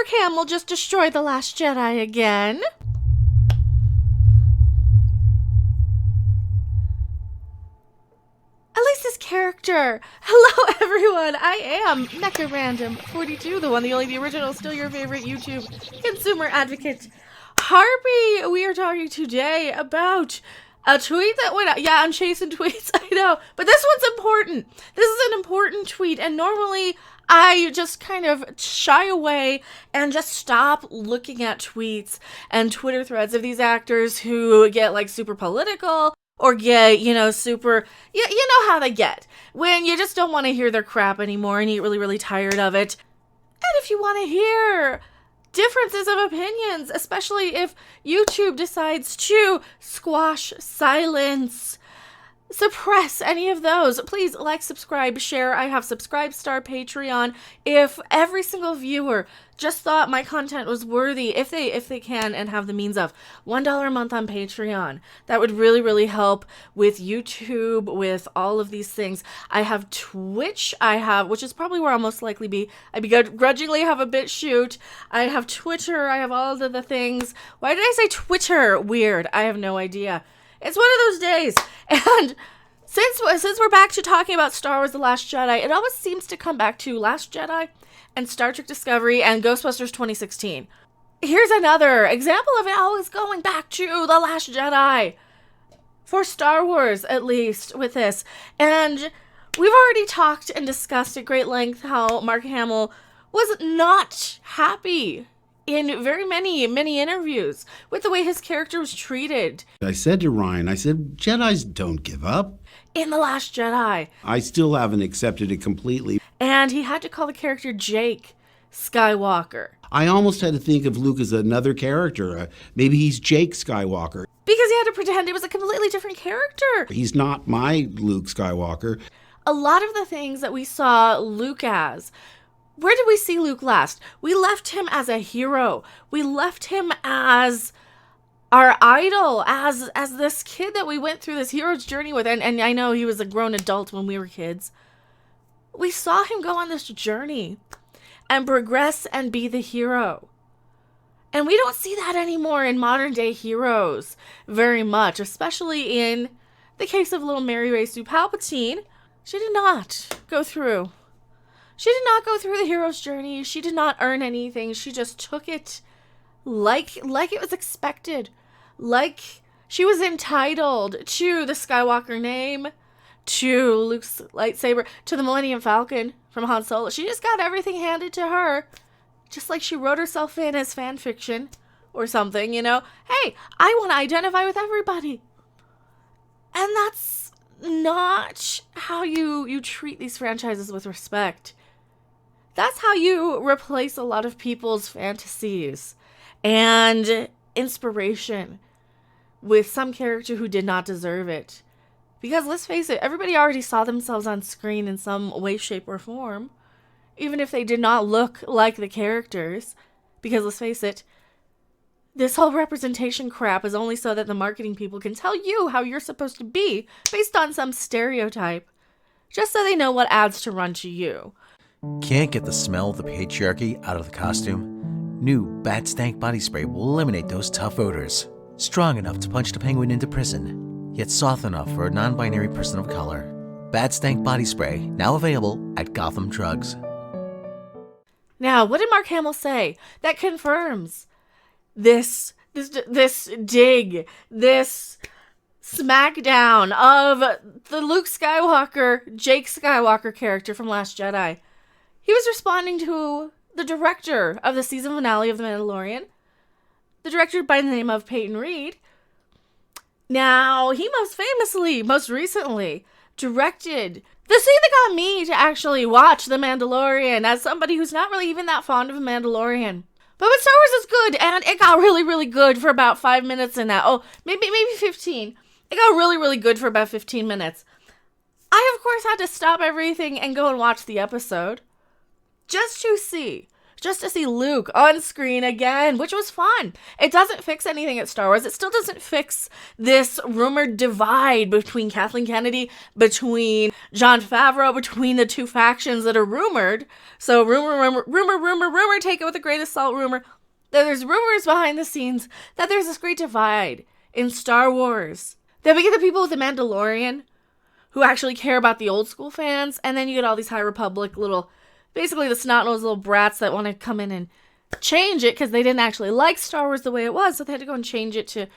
Mark Hamill just destroy The Last Jedi again? At least his character. Hello, everyone. I am Mecha Random 42, the one, the only, the original, still your favorite YouTube consumer advocate, Harpy. We are talking today about a tweet that went out. Yeah, I'm chasing tweets, I know. But this one's important. This is an important tweet, and normally I just kind of shy away and just stop looking at tweets and Twitter threads of these actors who get, like, super political or get, super, you know how they get. When you just don't want to hear their crap anymore and you get really, really tired of it. And if you want to hear differences of opinions, especially if YouTube decides to squash, silence, suppress any of those, please like, subscribe, share. I have Subscribestar, Patreon. If every single viewer just thought my content was worthy, if they can and have the means of, $1 a month on Patreon, that would really, really help with YouTube, with all of these things. I have Twitch, which is probably where I'll most likely be. I begrudgingly have a BitChute. I have Twitter, I have all of the things. Why did I say Twitter? Weird. I have no idea. It's one of those days. And since we're back to talking about Star Wars The Last Jedi, it always seems to come back to Last Jedi and Star Trek Discovery and Ghostbusters 2016. Here's another example of it always going back to The Last Jedi. For Star Wars, at least, with this. And we've already talked and discussed at great length how Mark Hamill was not happy in very many interviews with the way his character was treated. I said to Ryan, Jedis don't give up. In The Last Jedi. I still haven't accepted it completely. And he had to call the character Jake Skywalker. I almost had to think of Luke as another character. Maybe he's Jake Skywalker. Because he had to pretend it was a completely different character. He's not my Luke Skywalker. A lot of the things that we saw Luke as, where did we see Luke last? We left him as a hero. We left him as our idol, as this kid that we went through this hero's journey with. And I know he was a grown adult when we were kids. We saw him go on this journey and progress and be the hero. And we don't see that anymore in modern day heroes very much, especially in the case of little Mary Ray Sue Palpatine. She did not go through the hero's journey. She did not earn anything. She just took it like it was expected. Like she was entitled to the Skywalker name, to Luke's lightsaber, to the Millennium Falcon from Han Solo. She just got everything handed to her. Just like she wrote herself in as fan fiction or something, Hey, I want to identify with everybody. And that's not how you treat these franchises with respect. That's how you replace a lot of people's fantasies and inspiration with some character who did not deserve it. Because let's face it, everybody already saw themselves on screen in some way, shape, or form. Even if they did not look like the characters. Because let's face it, this whole representation crap is only so that the marketing people can tell you how you're supposed to be based on some stereotype. Just so they know what ads to run to you. Can't get the smell of the patriarchy out of the costume? New Bat Stank Body Spray will eliminate those tough odors. Strong enough to punch the penguin into prison, yet soft enough for a non-binary person of color. Bat Stank Body Spray, now available at Gotham Drugs. Now, what did Mark Hamill say that confirms this dig, this smackdown of the Luke Skywalker, Jake Skywalker character from Last Jedi? He was responding to the director of the season finale of The Mandalorian, the director by the name of Peyton Reed. Now, he most recently, directed the scene that got me to actually watch The Mandalorian as somebody who's not really even that fond of The Mandalorian. But Star Wars is good, and it got really, really good for about 5 minutes in that. Oh, maybe 15. It got really, really good for about 15 minutes. I, of course, had to stop everything and go and watch the episode. Just to see just to see Luke on screen again, which was fun. It doesn't fix anything at Star Wars. It still doesn't fix this rumored divide between Kathleen Kennedy, between Jon Favreau, between the two factions that are rumored. So rumor, take it with a grain of salt, rumor. There's rumors behind the scenes that there's this great divide in Star Wars. Then we get the people with the Mandalorian who actually care about the old school fans, and then you get all these High Republic basically the snot-nosed little brats that want to come in and change it because they didn't actually like Star Wars the way it was, so they had to go and change it to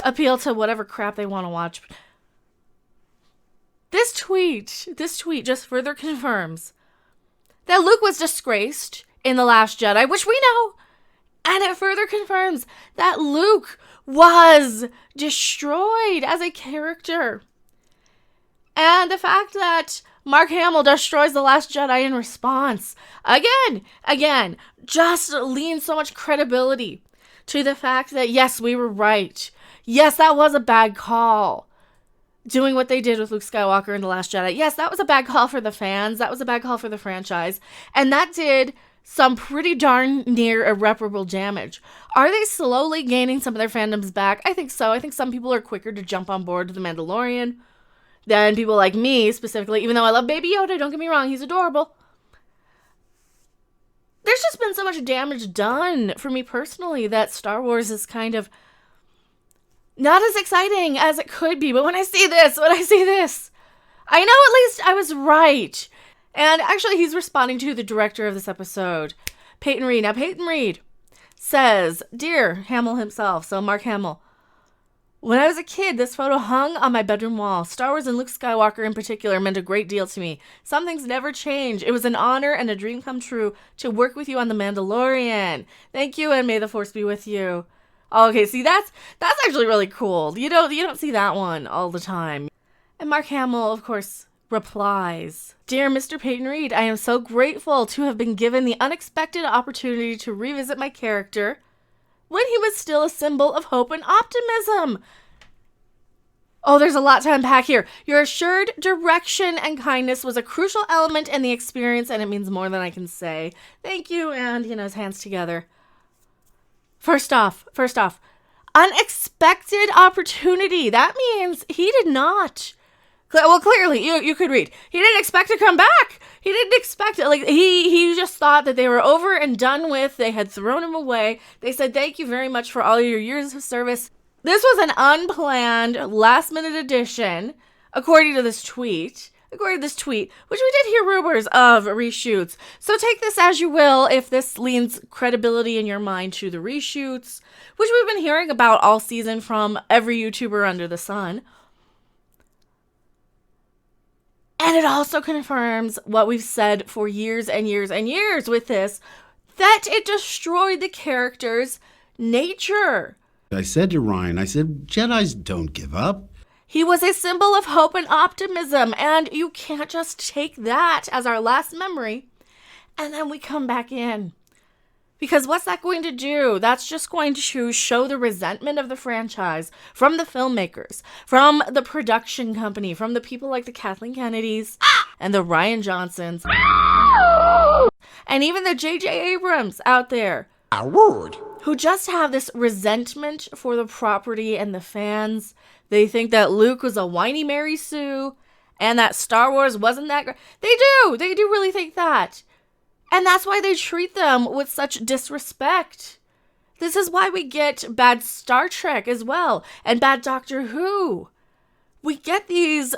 appeal to whatever crap they want to watch. This tweet just further confirms that Luke was disgraced in The Last Jedi, which we know, and it further confirms that Luke was destroyed as a character. And the fact that Mark Hamill destroys The Last Jedi in response, again, just leans so much credibility to the fact that, yes, we were right. Yes, that was a bad call, doing what they did with Luke Skywalker in The Last Jedi. Yes, that was a bad call for the fans. That was a bad call for the franchise. And that did some pretty darn near irreparable damage. Are they slowly gaining some of their fandoms back? I think so. I think some people are quicker to jump on board with The Mandalorian than people like me, specifically. Even though I love Baby Yoda, don't get me wrong, he's adorable. There's just been so much damage done for me personally that Star Wars is kind of not as exciting as it could be. But when I see this, I know at least I was right. And actually, he's responding to the director of this episode, Peyton Reed. Now, Peyton Reed says, "Dear Hamill himself," so Mark Hamill, "when I was a kid, this photo hung on my bedroom wall. Star Wars and Luke Skywalker in particular meant a great deal to me. Some things never change. It was an honor and a dream come true to work with you on The Mandalorian. Thank you, and may the Force be with you." Okay, see, that's actually really cool. You don't see that one all the time. And Mark Hamill, of course, replies, "Dear Mr. Peyton Reed, I am so grateful to have been given the unexpected opportunity to revisit my character when he was still a symbol of hope and optimism." Oh, there's a lot to unpack here. "Your assured direction and kindness was a crucial element in the experience, and it means more than I can say. Thank you," and, his hands together. First off, unexpected opportunity. That means he did not. Well, clearly, you could read. He didn't expect to come back. He didn't expect it. Like, he just thought that they were over and done with. They had thrown him away. They said, "Thank you very much for all your years of service." This was an unplanned, last-minute addition, according to this tweet, which we did hear rumors of reshoots. So take this as you will, if this leans credibility in your mind to the reshoots, which we've been hearing about all season from every YouTuber under the sun. And it also confirms what we've said for years and years and years with this, that it destroyed the character's nature. I said to Ryan, Jedis don't give up. He was a symbol of hope and optimism, and you can't just take that as our last memory, and then we come back in. Because what's that going to do? That's just going to show the resentment of the franchise from the filmmakers, from the production company, from the people like the Kathleen Kennedys and the Rian Johnsons, and even the J.J. Abrams out there, who just have this resentment for the property and the fans. They think that Luke was a whiny Mary Sue and that Star Wars wasn't that great. They do really think that. And that's why they treat them with such disrespect. This is why we get bad Star Trek as well, and bad Doctor Who. We get these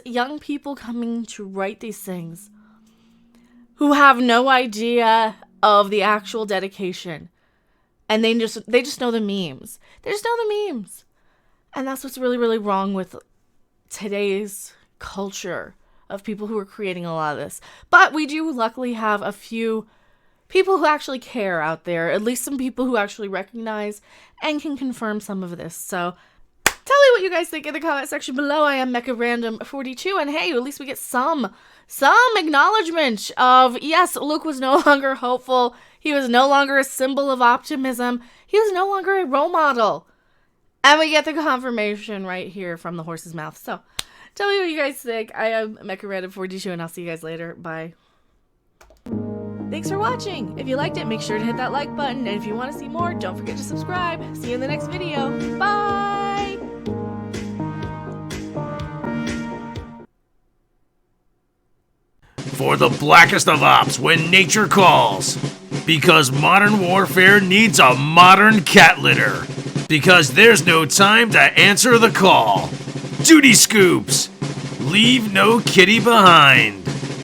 young people coming to write these things who have no idea of the actual dedication. And they just know the memes. They just know the memes. And that's what's really, really wrong with today's culture of people who are creating a lot of this. But we do luckily have a few people who actually care out there, at least some people who actually recognize and can confirm some of this. So tell me what you guys think in the comment section below. I am MechaRandom42, and hey, at least we get some acknowledgement of, yes, Luke was no longer hopeful. He was no longer a symbol of optimism. He was no longer a role model. And we get the confirmation right here from the horse's mouth. So tell me what you guys think. I am MechaRandom42, and I'll see you guys later. Bye. Thanks for watching. If you liked it, make sure to hit that like button. And if you want to see more, don't forget to subscribe. See you in the next video. Bye! For the blackest of ops when nature calls. Because modern warfare needs a modern cat litter. Because there's no time to answer the call. Duty scoops! Leave no kitty behind.